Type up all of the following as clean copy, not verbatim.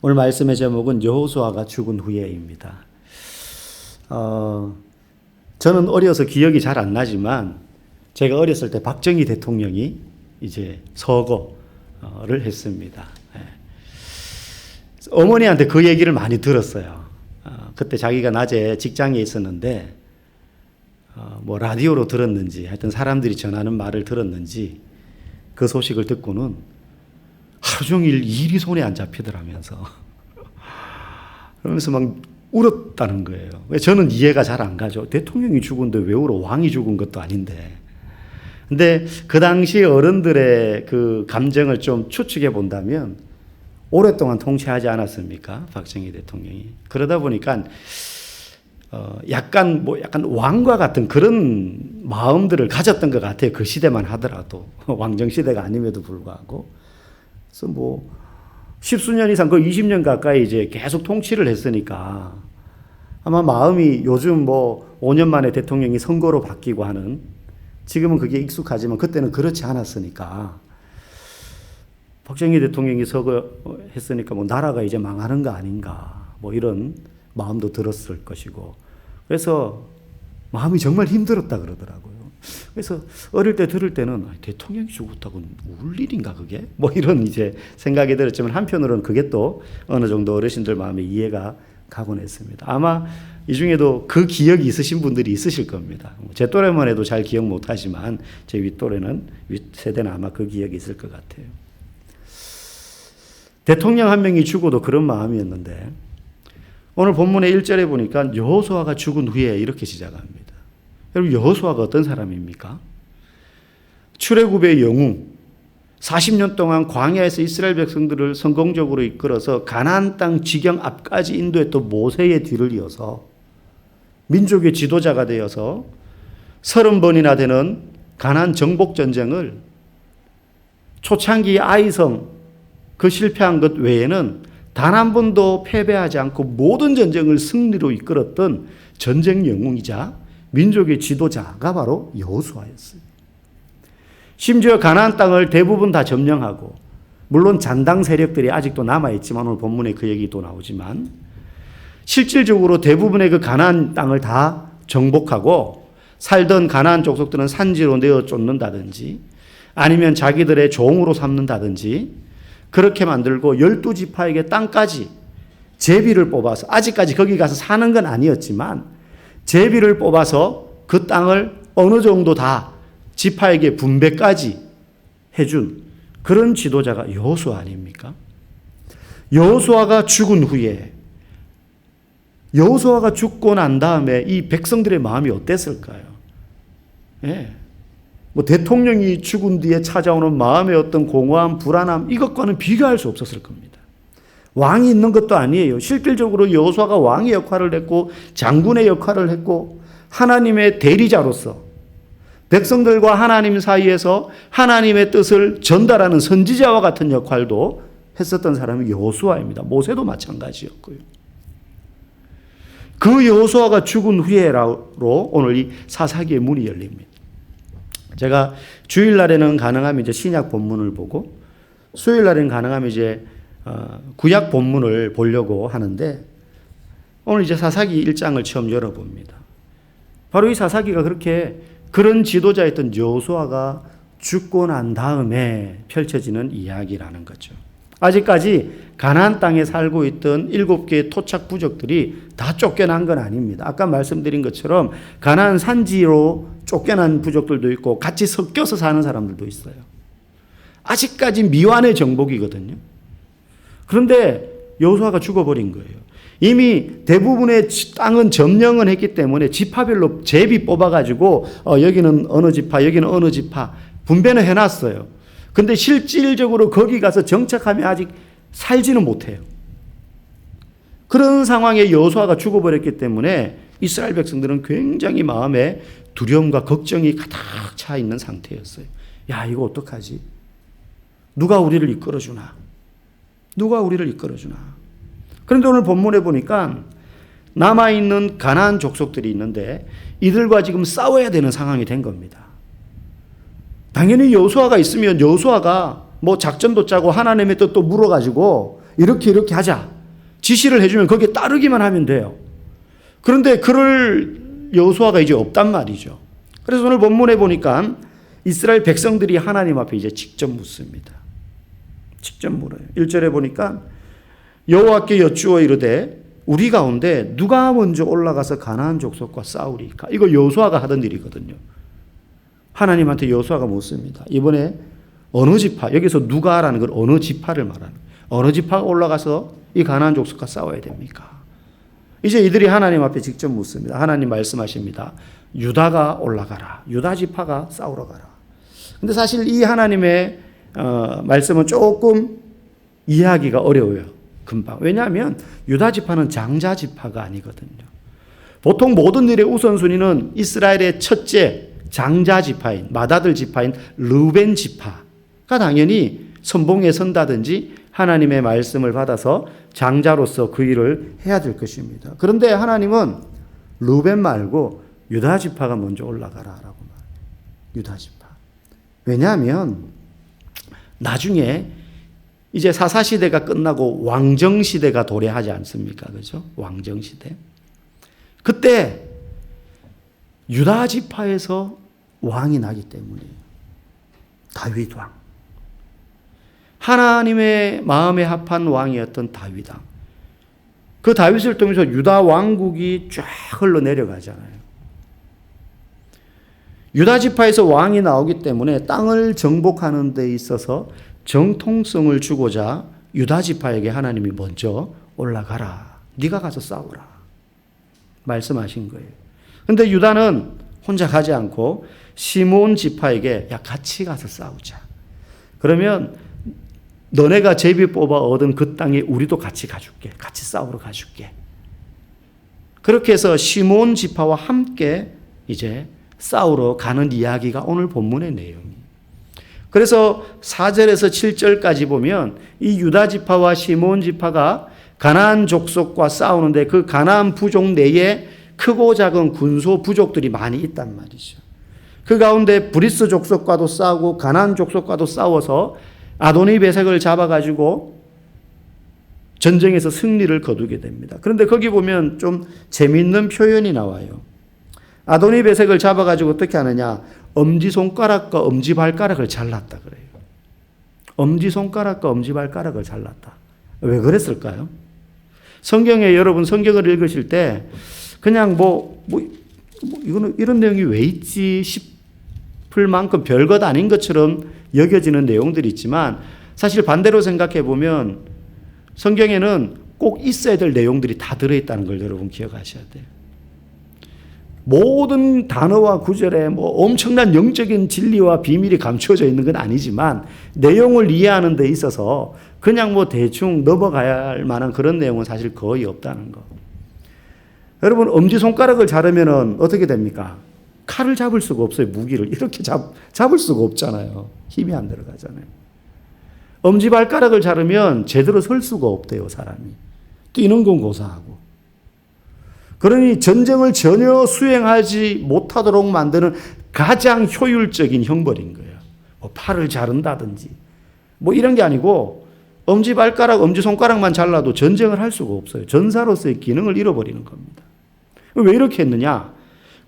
오늘 말씀의 제목은 여호수아가 죽은 후에입니다. 저는 어려서 기억이 잘 안 나지만 제가 어렸을 때 박정희 대통령이 이제 서거를 했습니다. 어머니한테 그 얘기를 많이 들었어요. 그때 자기가 낮에 직장에 있었는데 뭐 라디오로 들었는지 하여튼 사람들이 전하는 말을 들었는지 그 소식을 듣고는 하루 종일 일이 손에 안 잡히더라면서 그러면서 막 울었다는 거예요. 저는 이해가 잘 안 가죠. 대통령이 죽은데 왜 울어? 왕이 죽은 것도 아닌데. 근데 그 당시 어른들의 그 감정을 좀 추측해 본다면 오랫동안 통치하지 않았습니까? 박정희 대통령이. 그러다 보니까 약간 왕과 같은 그런 마음들을 가졌던 것 같아요. 그 시대만 하더라도. 왕정 시대가 아님에도 불구하고. 그래서 뭐 십수년 이상, 거의 20년 가까이 이제 계속 통치를 했으니까 아마 마음이 요즘 뭐 5년 만에 대통령이 선거로 바뀌고 하는, 지금은 그게 익숙하지만 그때는 그렇지 않았으니까 박정희 대통령이 서거했으니까 뭐 나라가 이제 망하는 거 아닌가 뭐 이런 마음도 들었을 것이고, 그래서 마음이 정말 힘들었다 그러더라고요. 그래서 어릴 때 들을 때는 대통령이 죽었다고 울 일인가 그게? 뭐 이런 이제 생각이 들었지만 한편으로는 그게 또 어느 정도 어르신들 마음에 이해가 가곤 했습니다. 아마 이 중에도 그 기억이 있으신 분들이 있으실 겁니다. 제 또래만 해도 잘 기억 못 하지만 제 윗세대는 아마 그 기억이 있을 것 같아요. 대통령 한 명이 죽어도 그런 마음이었는데 오늘 본문의 1절에 보니까 여호수아가 죽은 후에 이렇게 시작합니다. 여러분, 여호수아가 어떤 사람입니까? 출애굽의 영웅, 40년 동안 광야에서 이스라엘 백성들을 성공적으로 이끌어서 가나안 땅 지경 앞까지 인도했던 모세의 뒤를 이어서 민족의 지도자가 되어서 30번이나 되는 가나안 정복 전쟁을 초창기 아이성 그 실패한 것 외에는 단 한 번도 패배하지 않고 모든 전쟁을 승리로 이끌었던 전쟁 영웅이자 민족의 지도자가 바로 여호수아였어요. 심지어 가나안 땅을 대부분 다 점령하고, 물론 잔당 세력들이 아직도 남아있지만 오늘 본문에 그 얘기도 나오지만 실질적으로 대부분의 그 가나안 땅을 다 정복하고 살던 가나안 족속들은 산지로 내어 쫓는다든지 아니면 자기들의 종으로 삼는다든지 그렇게 만들고 12지파에게 땅까지 제비를 뽑아서, 아직까지 거기 가서 사는 건 아니었지만 제비를 뽑아서 그 땅을 어느 정도 다 지파에게 분배까지 해준 그런 지도자가 여호수아 아닙니까? 여호수아가 죽은 후에, 여호수아가 죽고 난 다음에 이 백성들의 마음이 어땠을까요? 예. 뭐 대통령이 죽은 뒤에 찾아오는 마음의 어떤 공허함, 불안함, 이것과는 비교할 수 없었을 겁니다. 왕이 있는 것도 아니에요. 실질적으로 여호수아가 왕의 역할을 했고 장군의 역할을 했고 하나님의 대리자로서 백성들과 하나님 사이에서 하나님의 뜻을 전달하는 선지자와 같은 역할도 했었던 사람이 여호수아입니다. 모세도 마찬가지였고요. 그 여호수아가 죽은 후에로 오늘 이 사사기의 문이 열립니다. 제가 주일날에는 가능하면 이제 신약 본문을 보고 수요일날에는 가능하면 이제 구약 본문을 보려고 하는데 오늘 이제 사사기 1장을 처음 열어봅니다. 바로 이 사사기가 그런 지도자였던 여호수아가 죽고 난 다음에 펼쳐지는 이야기라는 거죠. 아직까지 가나안 땅에 살고 있던 7개의 토착 부족들이 다 쫓겨난 건 아닙니다. 아까 말씀드린 것처럼 가나안 산지로 쫓겨난 부족들도 있고 같이 섞여서 사는 사람들도 있어요. 아직까지 미완의 정복이거든요. 그런데 여호수아가 죽어버린 거예요. 이미 대부분의 땅은 점령은 했기 때문에 지파별로 제비 뽑아가지고 여기는 어느 지파, 여기는 어느 지파 분배는 해놨어요. 근데 실질적으로 거기 가서 정착하면 아직 살지는 못해요. 그런 상황에 여호수아가 죽어버렸기 때문에 이스라엘 백성들은 굉장히 마음에 두려움과 걱정이 가득 차 있는 상태였어요. 야, 이거 어떡하지? 누가 우리를 이끌어주나? 누가 우리를 이끌어주나? 그런데 오늘 본문에 보니까 남아있는 가나안 족속들이 있는데 이들과 지금 싸워야 되는 상황이 된 겁니다. 당연히 여호수아가 있으면 여호수아가 뭐 작전도 짜고 하나님의 뜻도 물어가지고 이렇게 하자. 지시를 해주면 거기에 따르기만 하면 돼요. 그런데 그럴 여호수아가 이제 없단 말이죠. 그래서 오늘 본문에 보니까 이스라엘 백성들이 하나님 앞에 이제 직접 묻습니다. 직접 물어요. 1절에 보니까 여호와께 여쭈어 이르되 우리 가운데 누가 먼저 올라가서 가나안 족속과 싸우리까? 이거 여호수아가 하던 일이거든요. 하나님한테 여호수아가 묻습니다. 이번에 어느 지파, 여기서 누가라는 건 어느 지파를 말하는 거예요. 어느 지파가 올라가서 이 가나안 족속과 싸워야 됩니까? 이제 이들이 하나님 앞에 직접 묻습니다. 하나님 말씀하십니다. 유다가 올라가라. 유다 지파가 싸우러 가라. 근데 사실 이 하나님의 말씀은 조금 이해하기가 어려워요. 금방. 왜냐하면 유다 지파는 장자 지파가 아니거든요. 보통 모든 일의 우선순위는 이스라엘의 첫째 장자 지파인, 맏아들 지파인 르벤 지파가 당연히 선봉에 선다든지 하나님의 말씀을 받아서 장자로서 그 일을 해야 될 것입니다. 그런데 하나님은 르벤 말고 유다 지파가 먼저 올라가라라고 말해요. 유다 지파. 왜냐하면 나중에 이제 사사시대가 끝나고 왕정시대가 도래하지 않습니까? 그죠? 왕정시대. 그때 유다 지파에서 왕이 나기 때문이에요. 다윗 왕. 하나님의 마음에 합한 왕이었던 다윗 왕. 그 다윗을 통해서 유다 왕국이 쫙 흘러내려가잖아요. 유다 지파에서 왕이 나오기 때문에 땅을 정복하는 데 있어서 정통성을 주고자 유다 지파에게 하나님이 먼저 올라가라. 네가 가서 싸우라. 말씀하신 거예요. 그런데 유다는 혼자 가지 않고 시몬 지파에게 야 같이 가서 싸우자. 그러면 너네가 제비 뽑아 얻은 그 땅에 우리도 같이 가줄게. 같이 싸우러 가줄게. 그렇게 해서 시몬 지파와 함께 이제 싸우러 가는 이야기가 오늘 본문의 내용이에요. 그래서 4절에서 7절까지 보면 이 유다 지파와 시몬 지파가 가나안 족속과 싸우는데 그 가나안 부족 내에 크고 작은 군소 부족들이 많이 있단 말이죠. 그 가운데 브리스 족속과도 싸우고 가나안 족속과도 싸워서 아도니베섹을 잡아가지고 전쟁에서 승리를 거두게 됩니다. 그런데 거기 보면 좀 재미있는 표현이 나와요. 아도니베섹을 잡아가지고 어떻게 하느냐? 엄지손가락과 엄지발가락을 잘랐다 그래요. 엄지손가락과 엄지발가락을 잘랐다. 왜 그랬을까요? 성경에 여러분 성경을 읽으실 때 그냥 이거는 이런 내용이 왜 있지 싶을 만큼 별것 아닌 것처럼 여겨지는 내용들이 있지만 사실 반대로 생각해 보면 성경에는 꼭 있어야 될 내용들이 다 들어있다는 걸 여러분 기억하셔야 돼요. 모든 단어와 구절에 엄청난 영적인 진리와 비밀이 감추어져 있는 건 아니지만 내용을 이해하는 데 있어서 그냥 대충 넘어가야 할 만한 그런 내용은 사실 거의 없다는 거. 여러분 엄지손가락을 자르면 어떻게 됩니까? 칼을 잡을 수가 없어요. 무기를 이렇게 잡을 수가 없잖아요. 힘이 안 들어가잖아요. 엄지발가락을 자르면 제대로 설 수가 없대요. 사람이. 뛰는 건 고사하고. 그러니 전쟁을 전혀 수행하지 못하도록 만드는 가장 효율적인 형벌인 거예요. 팔을 자른다든지 이런 게 아니고 엄지발가락, 엄지손가락만 잘라도 전쟁을 할 수가 없어요. 전사로서의 기능을 잃어버리는 겁니다. 왜 이렇게 했느냐?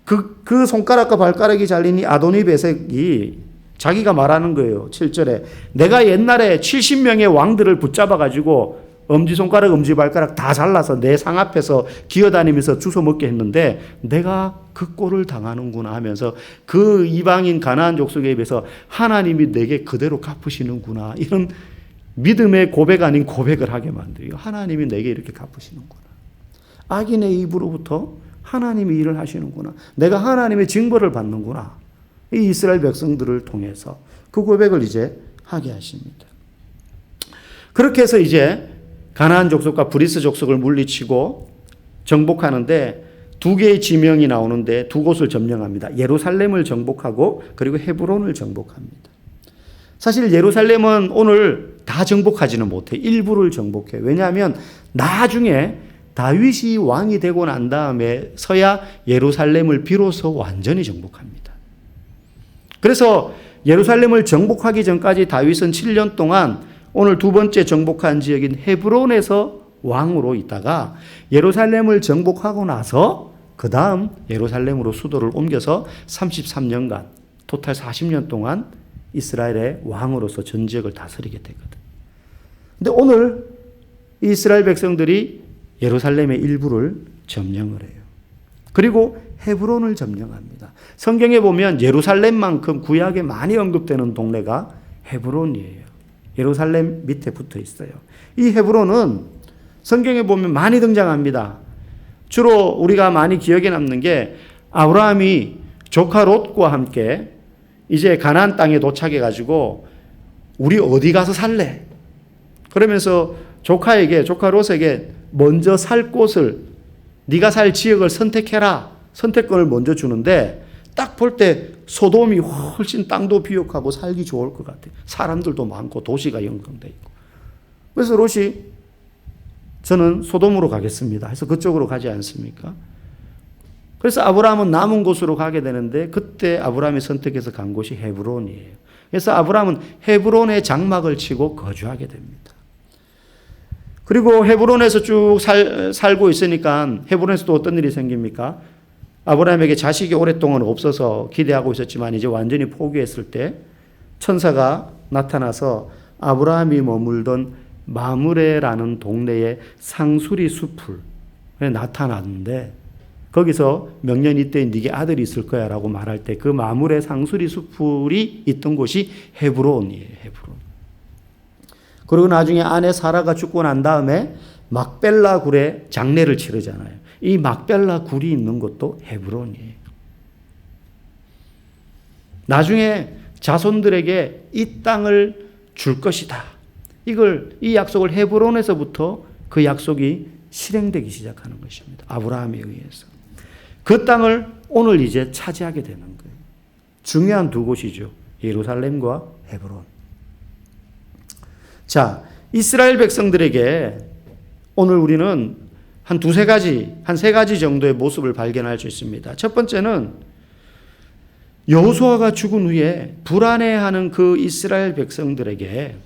그 손가락과 발가락이 잘린 이 아도니베섹이 자기가 말하는 거예요. 7절에 내가 옛날에 70명의 왕들을 붙잡아가지고 엄지손가락, 엄지발가락 다 잘라서 내 상 앞에서 기어다니면서 주워 먹게 했는데 내가 그 꼴을 당하는구나 하면서 그 이방인 가나안 족속에 비해서 하나님이 내게 그대로 갚으시는구나. 이런 믿음의 고백 아닌 고백을 하게 만들어요. 하나님이 내게 이렇게 갚으시는구나. 악인의 입으로부터 하나님이 일을 하시는구나. 내가 하나님의 징벌을 받는구나. 이 이스라엘 백성들을 통해서 그 고백을 이제 하게 하십니다. 그렇게 해서 이제 가나안 족속과 브리스 족속을 물리치고 정복하는데 두 개의 지명이 나오는데 두 곳을 점령합니다. 예루살렘을 정복하고 그리고 헤브론을 정복합니다. 사실 예루살렘은 오늘 다 정복하지는 못해요. 일부를 정복해요. 왜냐하면 나중에 다윗이 왕이 되고 난 다음에 서야 예루살렘을 비로소 완전히 정복합니다. 그래서 예루살렘을 정복하기 전까지 다윗은 7년 동안 오늘 두 번째 정복한 지역인 헤브론에서 왕으로 있다가 예루살렘을 정복하고 나서 그 다음 예루살렘으로 수도를 옮겨서 33년간 토탈 40년 동안 이스라엘의 왕으로서 전 지역을 다스리게 되거든. 근데 오늘 이스라엘 백성들이 예루살렘의 일부를 점령을 해요. 그리고 헤브론을 점령합니다. 성경에 보면 예루살렘만큼 구약에 많이 언급되는 동네가 헤브론이에요. 예루살렘 밑에 붙어 있어요. 이 헤브론은 성경에 보면 많이 등장합니다. 주로 우리가 많이 기억에 남는 게 아브라함이 조카 롯과 함께 이제 가나안 땅에 도착해 가지고 우리 어디 가서 살래? 그러면서 조카 롯에게 먼저 살 곳을 네가 살 지역을 선택해라. 선택권을 먼저 주는데 딱 볼 때 소돔이 훨씬 땅도 비옥하고 살기 좋을 것 같아요. 사람들도 많고 도시가 연결되어 있고. 그래서 롯이 저는 소돔으로 가겠습니다 해서 그쪽으로 가지 않습니까? 그래서 아브라함은 남은 곳으로 가게 되는데 그때 아브라함이 선택해서 간 곳이 헤브론이에요. 그래서 아브라함은 헤브론에 장막을 치고 거주하게 됩니다. 그리고 헤브론에서 쭉 살고 있으니까 헤브론에서 또 어떤 일이 생깁니까? 아브라함에게 자식이 오랫동안 없어서 기대하고 있었지만 이제 완전히 포기했을 때 천사가 나타나서 아브라함이 머물던 마므레라는 동네의 상수리 숲을 나타났는데 거기서 명년 이때 네게 아들이 있을 거야 라고 말할 때 그 마므레 상수리 숲이 있던 곳이 헤브론이에요. 헤브론. 그리고 나중에 아내 사라가 죽고 난 다음에 막벨라 굴에 장례를 치르잖아요. 이 막벨라 굴이 있는 곳도 헤브론이에요. 나중에 자손들에게 이 땅을 줄 것이다. 이 약속을 헤브론에서부터 그 약속이 실행되기 시작하는 것입니다. 아브라함에 의해서. 그 땅을 오늘 이제 차지하게 되는 거예요. 중요한 두 곳이죠. 예루살렘과 헤브론. 자, 이스라엘 백성들에게 오늘 우리는 한 세 가지 정도의 모습을 발견할 수 있습니다. 첫 번째는 여호수아가 죽은 후에 불안해하는 그 이스라엘 백성들에게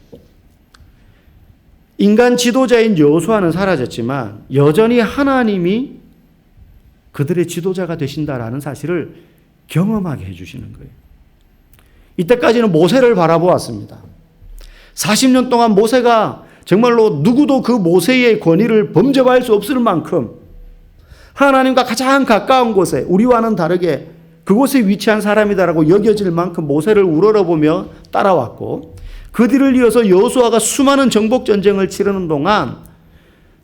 인간 지도자인 여호수아는 사라졌지만 여전히 하나님이 그들의 지도자가 되신다라는 사실을 경험하게 해주시는 거예요. 이때까지는 모세를 바라보았습니다. 40년 동안 모세가 정말로 누구도 그 모세의 권위를 범접할 수 없을 만큼 하나님과 가장 가까운 곳에 우리와는 다르게 그곳에 위치한 사람이다라고 여겨질 만큼 모세를 우러러보며 따라왔고 그 뒤를 이어서 여호수아가 수많은 정복전쟁을 치르는 동안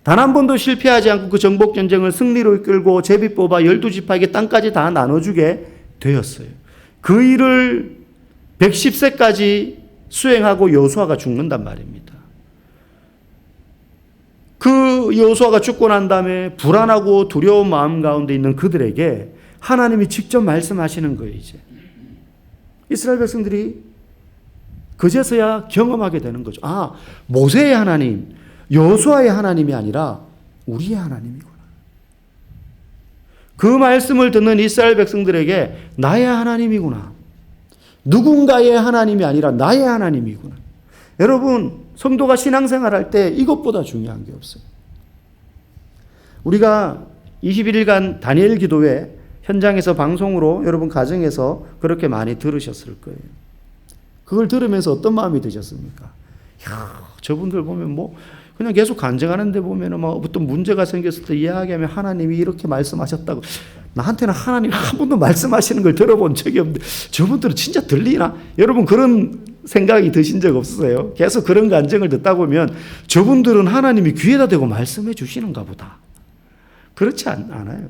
단 한 번도 실패하지 않고 그 정복전쟁을 승리로 이끌고 제비 뽑아 12지파에게 땅까지 다 나눠주게 되었어요. 그 일을 110세까지 수행하고 여호수아가 죽는단 말입니다. 그 여호수아가 죽고 난 다음에 불안하고 두려운 마음 가운데 있는 그들에게 하나님이 직접 말씀하시는 거예요. 이제 이스라엘 백성들이 그제서야 경험하게 되는 거죠. 아, 모세의 하나님, 여호수아의 하나님이 아니라 우리의 하나님이구나. 그 말씀을 듣는 이스라엘 백성들에게 나의 하나님이구나. 누군가의 하나님이 아니라 나의 하나님이구나. 여러분, 성도가 신앙생활할 때 이것보다 중요한 게 없어요. 우리가 21일간 다니엘 기도회 현장에서 방송으로 여러분 가정에서 그렇게 많이 들으셨을 거예요. 그걸 들으면서 어떤 마음이 드셨습니까? 야, 저분들 보면 그냥 계속 간증하는데 보면은 어떤 문제가 생겼을 때 이야기하면 하나님이 이렇게 말씀하셨다고. 나한테는 하나님이 한 번도 말씀하시는 걸 들어본 적이 없는데 저분들은 진짜 들리나? 여러분 그런 생각이 드신 적 없으세요? 계속 그런 간증을 듣다 보면 저분들은 하나님이 귀에다 대고 말씀해 주시는가 보다. 그렇지 않아요.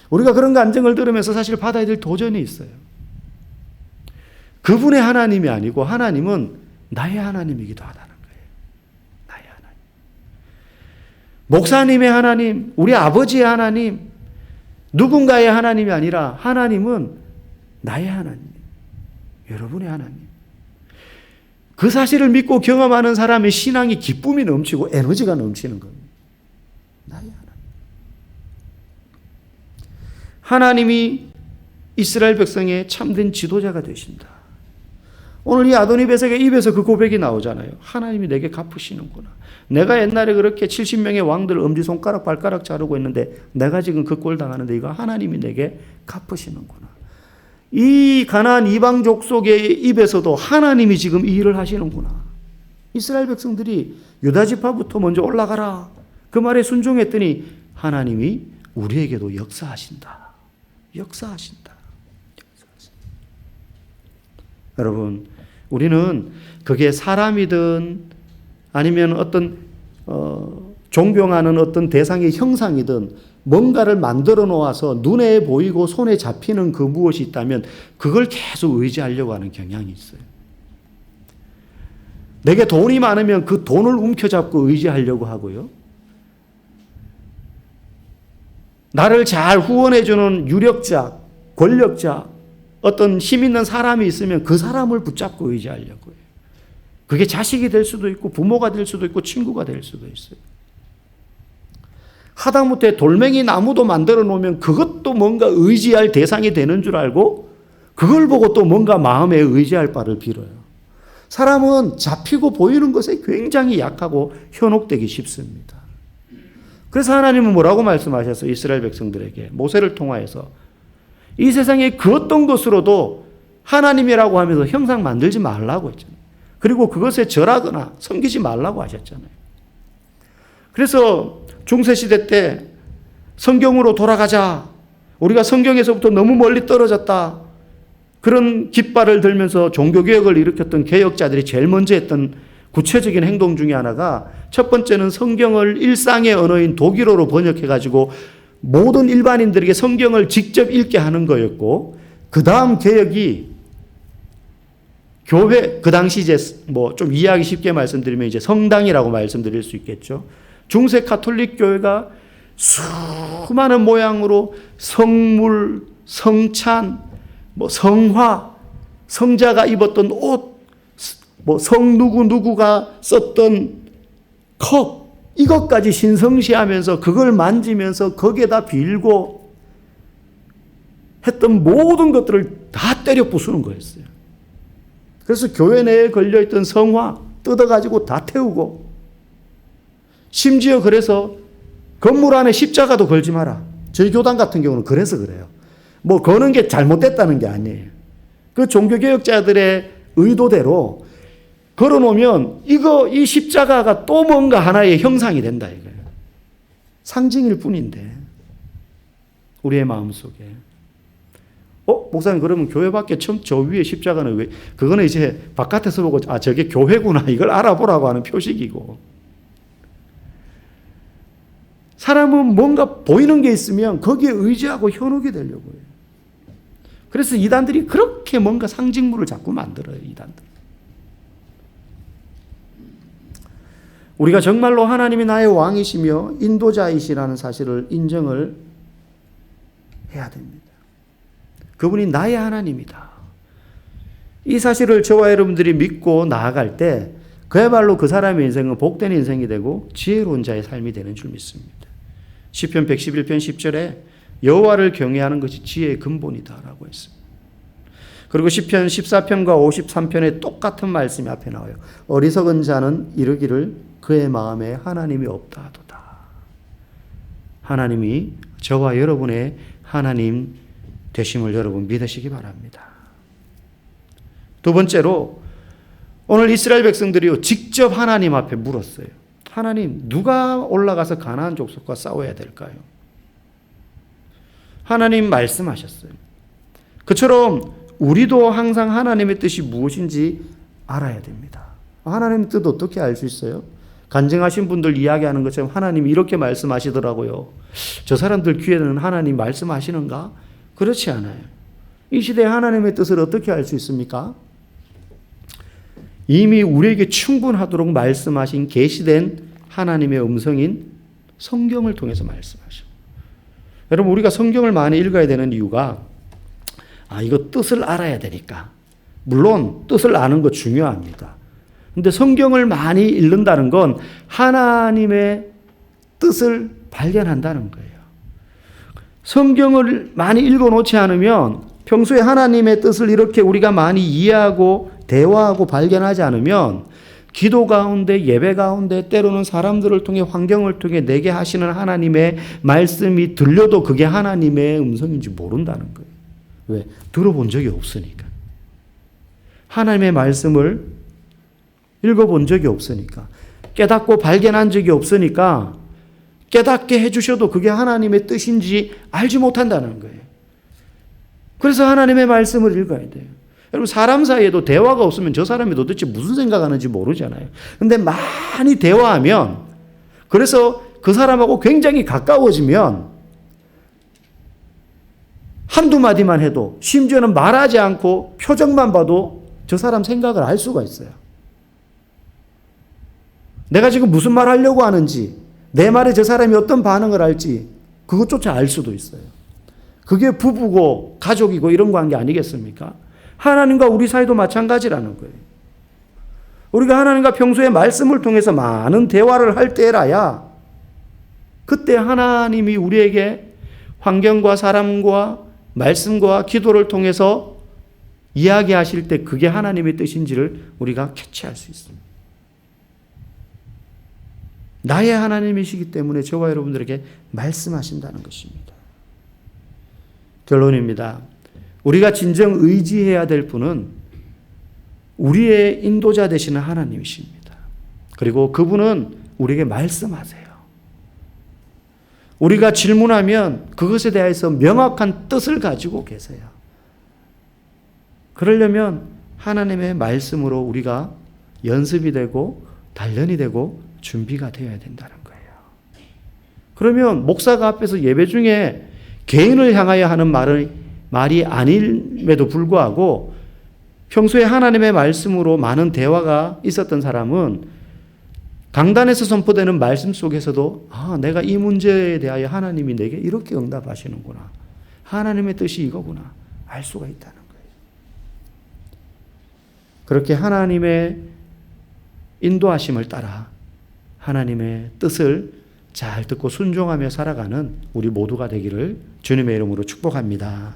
우리가 그런 간증을 들으면서 사실 받아야 될 도전이 있어요. 그분의 하나님이 아니고 하나님은 나의 하나님이기도 하다는 거예요. 나의 하나님. 목사님의 하나님, 우리 아버지의 하나님, 누군가의 하나님이 아니라 하나님은 나의 하나님. 여러분의 하나님. 그 사실을 믿고 경험하는 사람의 신앙이 기쁨이 넘치고 에너지가 넘치는 겁니다. 나의 하나님. 하나님이 이스라엘 백성의 참된 지도자가 되신다. 오늘 이 아도니베섹의 입에서 그 고백이 나오잖아요. 하나님이 내게 갚으시는구나. 내가 옛날에 그렇게 70명의 왕들 엄지손가락 발가락 자르고 있는데 내가 지금 그 꼴 당하는데 이거 하나님이 내게 갚으시는구나. 이 가나안 이방 족속의 입에서도 하나님이 지금 이 일을 하시는구나. 이스라엘 백성들이 유다 지파부터 먼저 올라가라. 그 말에 순종했더니 하나님이 우리에게도 역사하신다. 역사하신다. 여러분, 우리는 그게 사람이든 아니면 어떤 존경하는 어떤 대상의 형상이든 뭔가를 만들어 놓아서 눈에 보이고 손에 잡히는 그 무엇이 있다면 그걸 계속 의지하려고 하는 경향이 있어요. 내게 돈이 많으면 그 돈을 움켜잡고 의지하려고 하고요. 나를 잘 후원해주는 유력자, 권력자, 어떤 힘 있는 사람이 있으면 그 사람을 붙잡고 의지하려고 해요. 그게 자식이 될 수도 있고 부모가 될 수도 있고 친구가 될 수도 있어요. 하다못해 돌멩이 나무도 만들어 놓으면 그것도 뭔가 의지할 대상이 되는 줄 알고 그걸 보고 또 뭔가 마음에 의지할 바를 빌어요. 사람은 잡히고 보이는 것에 굉장히 약하고 현혹되기 쉽습니다. 그래서 하나님은 뭐라고 말씀하셨어요? 이스라엘 백성들에게 모세를 통하여서 이 세상에 그 어떤 것으로도 하나님이라고 하면서 형상 만들지 말라고 했잖아요. 그리고 그것에 절하거나 섬기지 말라고 하셨잖아요. 그래서 중세시대 때 성경으로 돌아가자. 우리가 성경에서부터 너무 멀리 떨어졌다. 그런 깃발을 들면서 종교개혁을 일으켰던 개혁자들이 제일 먼저 했던 구체적인 행동 중에 하나가 첫 번째는 성경을 일상의 언어인 독일어로 번역해가지고 모든 일반인들에게 성경을 직접 읽게 하는 거였고, 그 다음 개혁이 교회, 그 당시 이제 뭐 좀 이해하기 쉽게 말씀드리면 이제 성당이라고 말씀드릴 수 있겠죠. 중세 가톨릭 교회가 수많은 모양으로 성물, 성찬, 뭐 성화, 성자가 입었던 옷, 뭐 성 누구누구가 썼던 컵, 이것까지 신성시하면서 그걸 만지면서 거기에다 빌고 했던 모든 것들을 다 때려 부수는 거였어요. 그래서 교회 내에 걸려있던 성화 뜯어가지고 다 태우고, 심지어 그래서 건물 안에 십자가도 걸지 마라. 저희 교단 같은 경우는 그래서 그래요. 뭐 거는 게 잘못됐다는 게 아니에요. 그 종교개혁자들의 의도대로 걸어놓으면 이 십자가가 또 뭔가 하나의 형상이 된다 이거예요. 상징일 뿐인데 우리의 마음속에 목사님 그러면 교회 밖에 저 위에 십자가는 왜? 그거는 이제 바깥에서 보고 저게 교회구나 이걸 알아보라고 하는 표식이고, 사람은 뭔가 보이는 게 있으면 거기에 의지하고 현혹이 되려고 해요. 그래서 이단들이 그렇게 뭔가 상징물을 자꾸 만들어요. 이단들. 우리가 정말로 하나님이 나의 왕이시며 인도자이시라는 사실을 인정을 해야 됩니다. 그분이 나의 하나님이다. 이 사실을 저와 여러분들이 믿고 나아갈 때 그야말로 그 사람의 인생은 복된 인생이 되고 지혜로운 자의 삶이 되는 줄 믿습니다. 시편 111편 10절에 여호와를 경외하는 것이 지혜의 근본이다라고 했습니다. 그리고 시편 14편과 53편에 똑같은 말씀이 앞에 나와요. 어리석은 자는 이르기를 그의 마음에 하나님이 없다 하도다. 하나님이 저와 여러분의 하나님 되심을 여러분 믿으시기 바랍니다. 두 번째로 오늘 이스라엘 백성들이 직접 하나님 앞에 물었어요. 하나님, 누가 올라가서 가나안 족속과 싸워야 될까요? 하나님 말씀하셨어요. 그처럼 우리도 항상 하나님의 뜻이 무엇인지 알아야 됩니다. 하나님의 뜻 어떻게 알 수 있어요? 간증하신 분들 이야기하는 것처럼 하나님이 이렇게 말씀하시더라고요. 저 사람들 귀에는 하나님 말씀하시는가? 그렇지 않아요. 이 시대에 하나님의 뜻을 어떻게 알 수 있습니까? 이미 우리에게 충분하도록 말씀하신 계시된 하나님의 음성인 성경을 통해서 말씀하셔. 여러분, 우리가 성경을 많이 읽어야 되는 이유가 이거 뜻을 알아야 되니까. 물론 뜻을 아는 거 중요합니다. 근데 성경을 많이 읽는다는 건 하나님의 뜻을 발견한다는 거예요. 성경을 많이 읽어놓지 않으면 평소에 하나님의 뜻을 이렇게 우리가 많이 이해하고 대화하고 발견하지 않으면 기도 가운데 예배 가운데 때로는 사람들을 통해 환경을 통해 내게 하시는 하나님의 말씀이 들려도 그게 하나님의 음성인지 모른다는 거예요. 왜? 들어본 적이 없으니까. 하나님의 말씀을 읽어본 적이 없으니까. 깨닫고 발견한 적이 없으니까 깨닫게 해주셔도 그게 하나님의 뜻인지 알지 못한다는 거예요. 그래서 하나님의 말씀을 읽어야 돼요. 여러분 사람 사이에도 대화가 없으면 저 사람이 도대체 무슨 생각하는지 모르잖아요. 근데 많이 대화하면 그래서 그 사람하고 굉장히 가까워지면 한두 마디만 해도 심지어는 말하지 않고 표정만 봐도 저 사람 생각을 알 수가 있어요. 내가 지금 무슨 말 하려고 하는지 내 말에 저 사람이 어떤 반응을 할지 그것조차 알 수도 있어요. 그게 부부고 가족이고 이런 관계 아니겠습니까? 하나님과 우리 사이도 마찬가지라는 거예요. 우리가 하나님과 평소에 말씀을 통해서 많은 대화를 할 때라야 그때 하나님이 우리에게 환경과 사람과 말씀과 기도를 통해서 이야기하실 때 그게 하나님의 뜻인지를 우리가 캐치할 수 있습니다. 나의 하나님이시기 때문에 저와 여러분들에게 말씀하신다는 것입니다. 결론입니다. 우리가 진정 의지해야 될 분은 우리의 인도자 되시는 하나님이십니다. 그리고 그분은 우리에게 말씀하세요. 우리가 질문하면 그것에 대해서 명확한 뜻을 가지고 계세요. 그러려면 하나님의 말씀으로 우리가 연습이 되고 단련이 되고 준비가 되어야 된다는 거예요. 그러면 목사가 앞에서 예배 중에 개인을 향하여 하는 말이 아님에도 불구하고 평소에 하나님의 말씀으로 많은 대화가 있었던 사람은 강단에서 선포되는 말씀 속에서도 내가 이 문제에 대하여 하나님이 내게 이렇게 응답하시는구나. 하나님의 뜻이 이거구나. 알 수가 있다는 거예요. 그렇게 하나님의 인도하심을 따라 하나님의 뜻을 잘 듣고 순종하며 살아가는 우리 모두가 되기를 주님의 이름으로 축복합니다.